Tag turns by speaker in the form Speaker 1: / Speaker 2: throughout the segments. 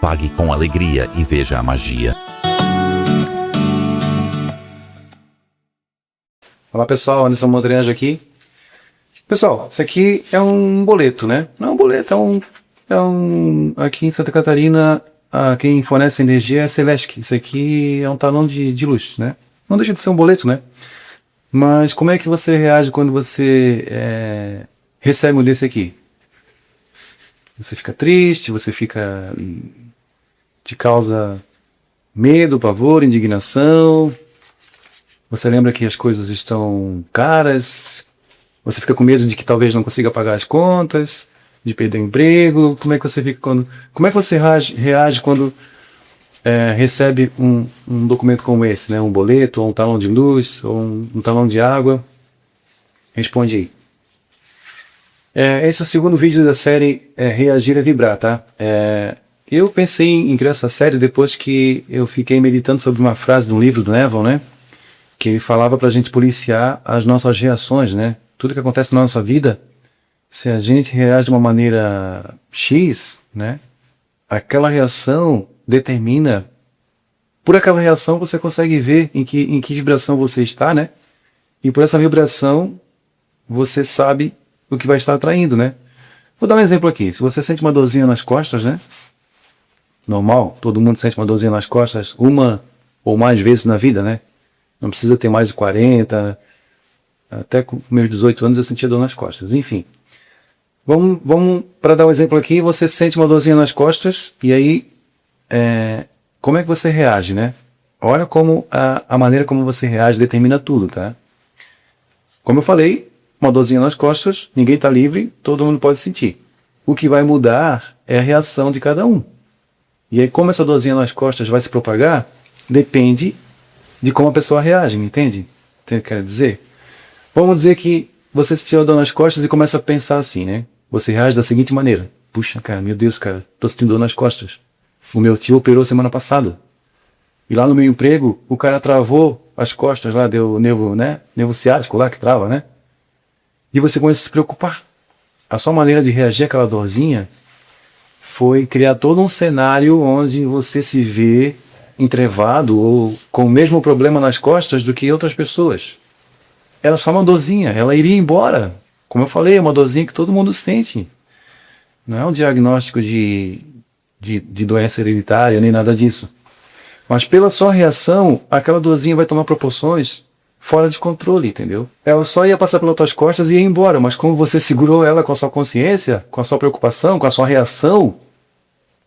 Speaker 1: Pague com alegria e veja a magia.
Speaker 2: Olá pessoal, Anderson Mondreanja aqui. Pessoal, isso aqui é um boleto, né? Não é um boleto, aqui em Santa Catarina, quem fornece energia é a Celesc. Isso aqui é um talão de luz, né? Não deixa de ser um boleto, né? Mas como é que você reage quando você recebe um desse aqui? Você fica triste, te causa medo, pavor, indignação. Você lembra que as coisas estão caras, você fica com medo de que talvez não consiga pagar as contas, de perder o emprego. Como é que você reage quando recebe um documento como esse, né? Um boleto, ou um talão de luz, ou um talão de água? Responde aí. Esse é o segundo vídeo da série Reagir é Vibrar, tá? Eu pensei em criar essa série depois que eu fiquei meditando sobre uma frase de um livro do Neville, né? Que ele falava para a gente policiar as nossas reações, né? Tudo que acontece na nossa vida, se a gente reage de uma maneira X, né? Aquela reação determina, por aquela reação você consegue ver em que vibração você está, né? E por essa vibração você sabe o que vai estar atraindo, né? Vou dar um exemplo aqui. Se você sente uma dorzinha nas costas, né? Normal, todo mundo sente uma dorzinha nas costas uma ou mais vezes na vida, né? Não precisa ter mais de 40, até com meus 18 anos eu sentia dor nas costas, enfim. Vamos para dar um exemplo aqui, você sente uma dorzinha nas costas, e aí, como é que você reage, né? Olha como a maneira como você reage determina tudo, tá? Como eu falei, uma dorzinha nas costas, ninguém está livre, todo mundo pode sentir. O que vai mudar é a reação de cada um. E aí, como essa dorzinha nas costas vai se propagar, depende de como a pessoa reage, entende? Entende o que eu quero dizer? Vamos dizer que você se tira a dor nas costas e começa a pensar assim, né? Você reage da seguinte maneira: puxa, cara, meu Deus, cara, tô sentindo dor nas costas. O meu tio operou semana passada. E lá no meu emprego, o cara travou as costas lá, deu nervo ciático lá que trava, né? E você começa a se preocupar. A sua maneira de reagir àquela dorzinha foi criar todo um cenário onde você se vê entrevado ou com o mesmo problema nas costas do que outras pessoas. Era só uma dorzinha, ela iria embora. Como eu falei, é uma dorzinha que todo mundo sente. Não é um diagnóstico de doença hereditária, nem nada disso. Mas pela sua reação, aquela dorzinha vai tomar proporções fora de controle, entendeu? Ela só ia passar pelas tuas costas e ia embora, mas como você segurou ela com a sua consciência, com a sua preocupação, com a sua reação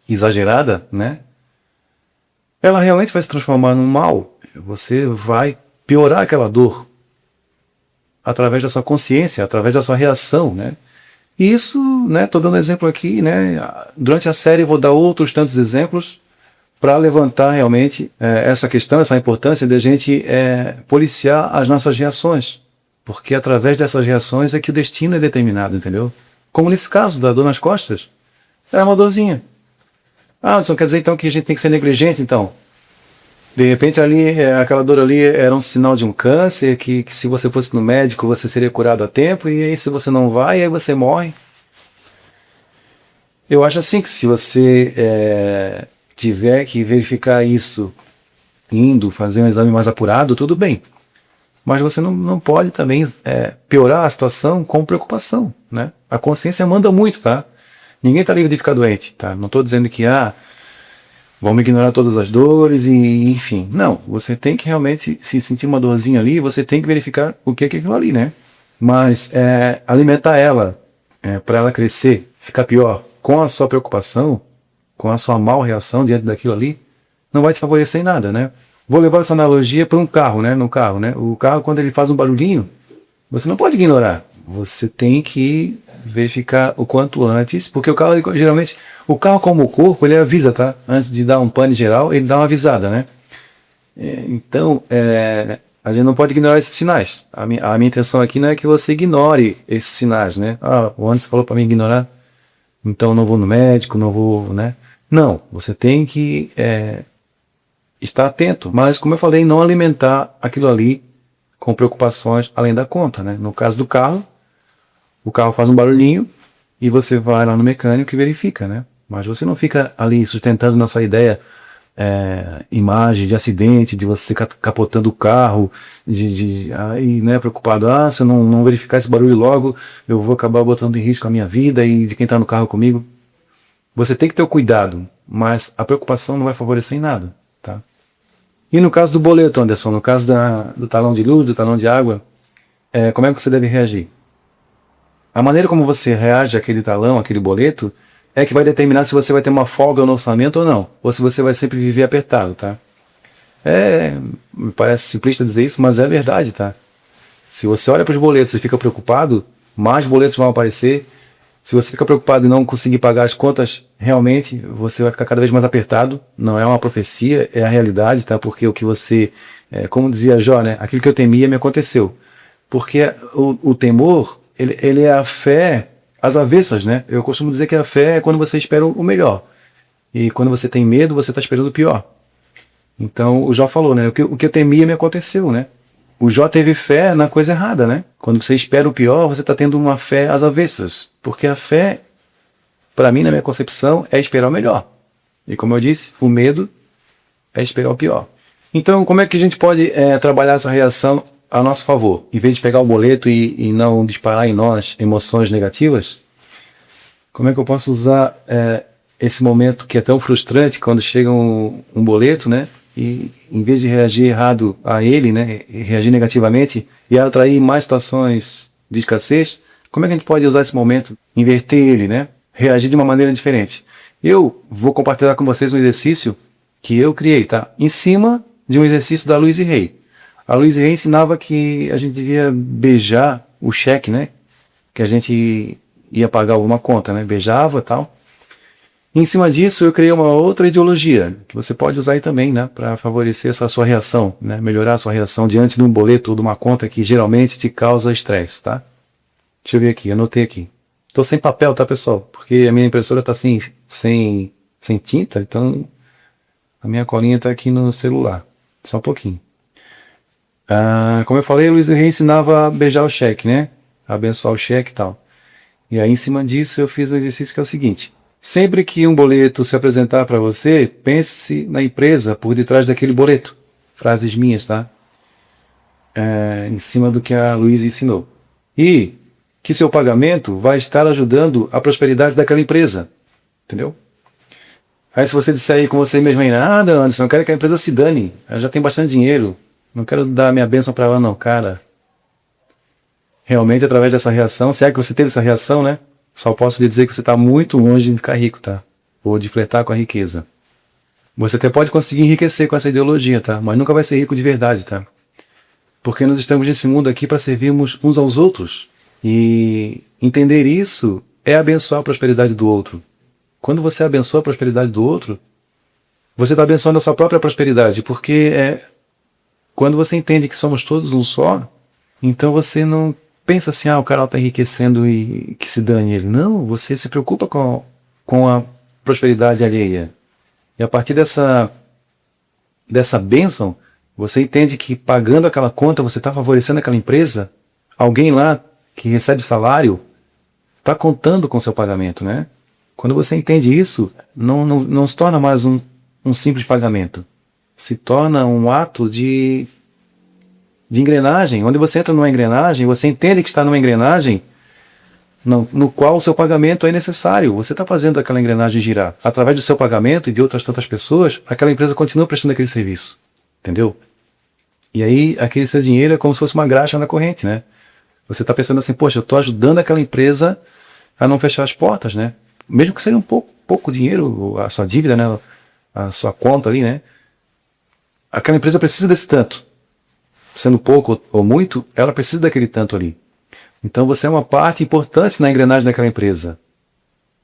Speaker 2: exagerada, né? Ela realmente vai se transformar num mal. Você vai piorar aquela dor através da sua consciência, através da sua reação, né? E isso, né? Estou dando exemplo aqui, né? Durante a série eu vou dar outros tantos exemplos para levantar realmente essa questão, essa importância de a gente policiar as nossas reações, porque através dessas reações é que o destino é determinado, entendeu? Como nesse caso da dor nas costas, era uma dorzinha. Anderson, quer dizer então que a gente tem que ser negligente, então? De repente ali, aquela dor ali era um sinal de um câncer, que se você fosse no médico você seria curado a tempo, e aí se você não vai, aí você morre. Eu acho assim que se você tiver que verificar isso indo fazer um exame mais apurado, tudo bem. Mas você não pode também piorar a situação com preocupação, né? A consciência manda muito, tá? Ninguém está livre de ficar doente, tá? Não estou dizendo que, vamos ignorar todas as dores e, enfim. Não, você tem que realmente, se sentir uma dorzinha ali, você tem que verificar o que é aquilo ali, né? Mas alimentar ela, para ela crescer, ficar pior, com a sua preocupação, com a sua mal reação diante daquilo ali, não vai te favorecer em nada, né? Vou levar essa analogia para um carro, né? No carro, né? O carro, quando ele faz um barulhinho, você não pode ignorar. Você tem que verificar o quanto antes, porque o carro, geralmente, o carro como o corpo, ele avisa, tá? Antes de dar um pane geral, ele dá uma avisada, né? Então, a gente não pode ignorar esses sinais. A minha intenção aqui não é que você ignore esses sinais, né? O Anderson falou para mim ignorar, então não vou no médico, não vou, né? Não, você tem que estar atento, mas como eu falei, não alimentar aquilo ali com preocupações além da conta, né? No caso do carro, o carro faz um barulhinho e você vai lá no mecânico e verifica, né? Mas você não fica ali sustentando na sua ideia imagem de acidente, de você capotando o carro, aí, né, preocupado, se eu não verificar esse barulho logo, eu vou acabar botando em risco a minha vida e de quem está no carro comigo. Você tem que ter o cuidado, mas a preocupação não vai favorecer em nada, tá? E no caso do boleto, Anderson, no caso do talão de luz, do talão de água, como é que você deve reagir? A maneira como você reage àquele talão, àquele boleto, é que vai determinar se você vai ter uma folga no orçamento ou não, ou se você vai sempre viver apertado, tá? Me parece simplista dizer isso, mas é verdade, tá? Se você olha para os boletos e fica preocupado, mais boletos vão aparecer. Se você fica preocupado em não conseguir pagar as contas, realmente você vai ficar cada vez mais apertado. Não é uma profecia, é a realidade, tá? Porque o que você, como dizia Jó, né? Aquilo que eu temia me aconteceu. Porque o temor, ele é a fé às avessas, né? Eu costumo dizer que a fé é quando você espera o melhor. E quando você tem medo, você está esperando o pior. Então, o Jó falou, né? O que eu temia me aconteceu, né? O Jó teve fé na coisa errada, né? Quando você espera o pior, você está tendo uma fé às avessas. Porque a fé, para mim, na minha concepção, é esperar o melhor. E como eu disse, o medo é esperar o pior. Então, como é que a gente pode trabalhar essa reação a nosso favor? Em vez de pegar o boleto e não disparar em nós emoções negativas, como é que eu posso usar esse momento que é tão frustrante quando chega um boleto, né? E em vez de reagir errado a ele, né, e reagir negativamente e atrair mais situações de escassez, como é que a gente pode usar esse momento, inverter ele, né, reagir de uma maneira diferente? Eu vou compartilhar com vocês um exercício que eu criei, tá? Em cima de um exercício da Louise Hay. A Louise Hay ensinava que a gente devia beijar o cheque, né, que a gente ia pagar alguma conta, né, beijava e tal. E em cima disso, eu criei uma outra ideologia, que você pode usar aí também, né, para favorecer essa sua reação, né, melhorar a sua reação diante de um boleto ou de uma conta que geralmente te causa estresse, tá? Deixa eu ver aqui, anotei aqui. Tô sem papel, tá, pessoal? Porque a minha impressora tá sem tinta, então a minha colinha tá aqui no celular. Só um pouquinho. Como eu falei, o Luiz Hay ensinava a beijar o cheque, né? A abençoar o cheque e tal. E aí, em cima disso, eu fiz um exercício que é o seguinte. Sempre que um boleto se apresentar para você, pense na empresa por detrás daquele boleto. Frases minhas, tá? Em cima do que a Luísa ensinou. E que seu pagamento vai estar ajudando a prosperidade daquela empresa. Entendeu? Aí se você disser aí com você mesmo, Anderson, eu quero que a empresa se dane. Ela já tem bastante dinheiro. Não quero dar minha bênção para ela não, cara. Realmente, através dessa reação, se é que você teve essa reação, né? Só posso lhe dizer que você está muito longe de ficar rico, tá? Ou de flertar com a riqueza. Você até pode conseguir enriquecer com essa ideologia, tá? Mas nunca vai ser rico de verdade, tá? Porque nós estamos nesse mundo aqui para servirmos uns aos outros. E entender isso é abençoar a prosperidade do outro. Quando você abençoa a prosperidade do outro, você está abençoando a sua própria prosperidade. Porque quando você entende que somos todos um só, então você não pensa assim, o cara está enriquecendo e que se dane ele. Não, você se preocupa com a prosperidade alheia. E a partir dessa bênção, você entende que pagando aquela conta, você está favorecendo aquela empresa. Alguém lá que recebe salário está contando com o seu pagamento, né? Quando você entende isso, não se torna mais um simples pagamento. Se torna um ato de engrenagem, onde você entra numa engrenagem, você entende que está numa engrenagem no qual o seu pagamento é necessário. Você está fazendo aquela engrenagem girar. Através do seu pagamento e de outras tantas pessoas, aquela empresa continua prestando aquele serviço. Entendeu? E aí, aquele seu dinheiro é como se fosse uma graxa na corrente, né? Você está pensando assim, poxa, eu estou ajudando aquela empresa a não fechar as portas, né? Mesmo que seja um pouco dinheiro, a sua dívida, né? A sua conta ali, né? Aquela empresa precisa desse tanto. Sendo pouco ou muito, ela precisa daquele tanto ali. Então você é uma parte importante na engrenagem daquela empresa.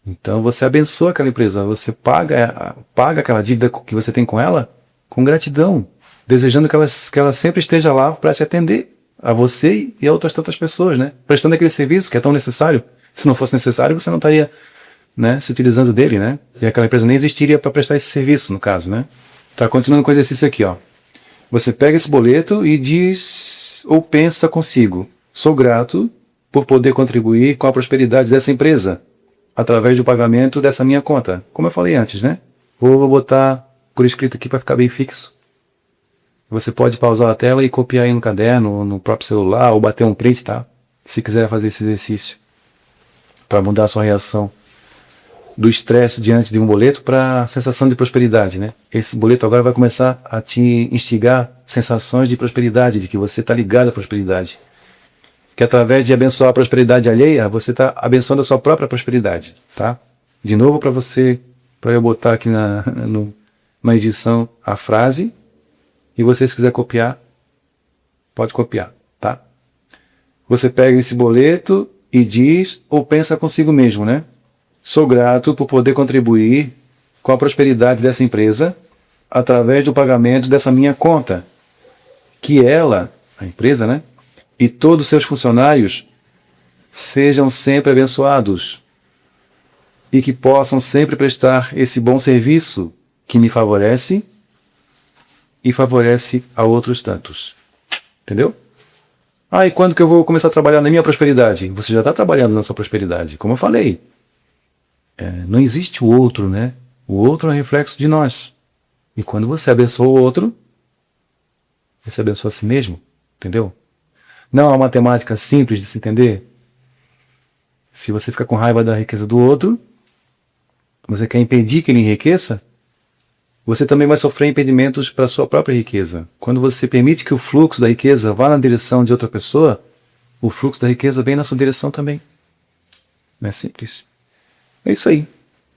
Speaker 2: Então você abençoa aquela empresa, você paga aquela dívida que você tem com ela com gratidão, desejando que ela sempre esteja lá para te atender, a você e a outras tantas pessoas, né? Prestando aquele serviço que é tão necessário. Se não fosse necessário, você não estaria, né, se utilizando dele, né? E aquela empresa nem existiria para prestar esse serviço, no caso, né? Tá, continuando com o exercício aqui, ó. Você pega esse boleto e diz ou pensa consigo: sou grato por poder contribuir com a prosperidade dessa empresa. através do pagamento dessa minha conta. Como eu falei antes, né? Vou botar por escrito aqui para ficar bem fixo. Você pode pausar a tela e copiar aí no caderno, no próprio celular, ou bater um print, tá? Se quiser fazer esse exercício. Para mudar a sua reação do estresse diante de um boleto para a sensação de prosperidade, né? Esse boleto agora vai começar a te instigar sensações de prosperidade, de que você está ligado à prosperidade. Que através de abençoar a prosperidade alheia, você está abençoando a sua própria prosperidade, tá? De novo para eu botar aqui na edição a frase, e você, se quiser copiar, pode copiar, tá? Você pega esse boleto e diz ou pensa consigo mesmo, né? Sou grato por poder contribuir com a prosperidade dessa empresa através do pagamento dessa minha conta. Que ela, a empresa, né? E todos os seus funcionários sejam sempre abençoados e que possam sempre prestar esse bom serviço que me favorece e favorece a outros tantos. Entendeu? E quando que eu vou começar a trabalhar na minha prosperidade? Você já está trabalhando na sua prosperidade. Como eu falei, não existe o outro, né? O outro é um reflexo de nós. E quando você abençoa o outro, você abençoa a si mesmo. Entendeu? Não é uma matemática simples de se entender. Se você fica com raiva da riqueza do outro, você quer impedir que ele enriqueça, você também vai sofrer impedimentos para a sua própria riqueza. Quando você permite que o fluxo da riqueza vá na direção de outra pessoa, o fluxo da riqueza vem na sua direção também. Não é simples? É isso aí.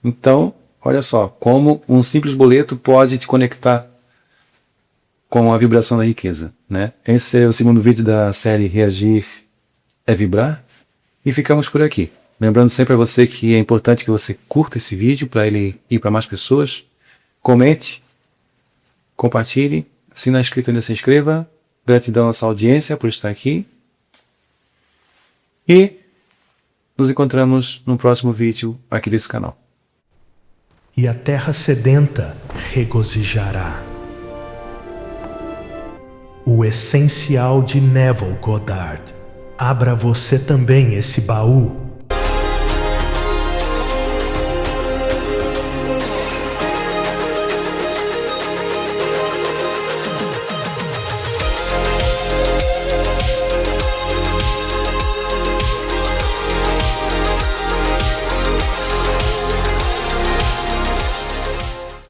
Speaker 2: Então, olha só, como um simples boleto pode te conectar com a vibração da riqueza, né? Esse é o segundo vídeo da série Reagir é Vibrar. E ficamos por aqui. Lembrando sempre a você que é importante que você curta esse vídeo para ele ir para mais pessoas. Comente, compartilhe. Se não é inscrito ainda, se inscreva. Gratidão à nossa audiência por estar aqui. E nos encontramos no próximo vídeo aqui desse canal.
Speaker 3: E a terra sedenta regozijará. O essencial de Neville Goddard. Abra você também esse baú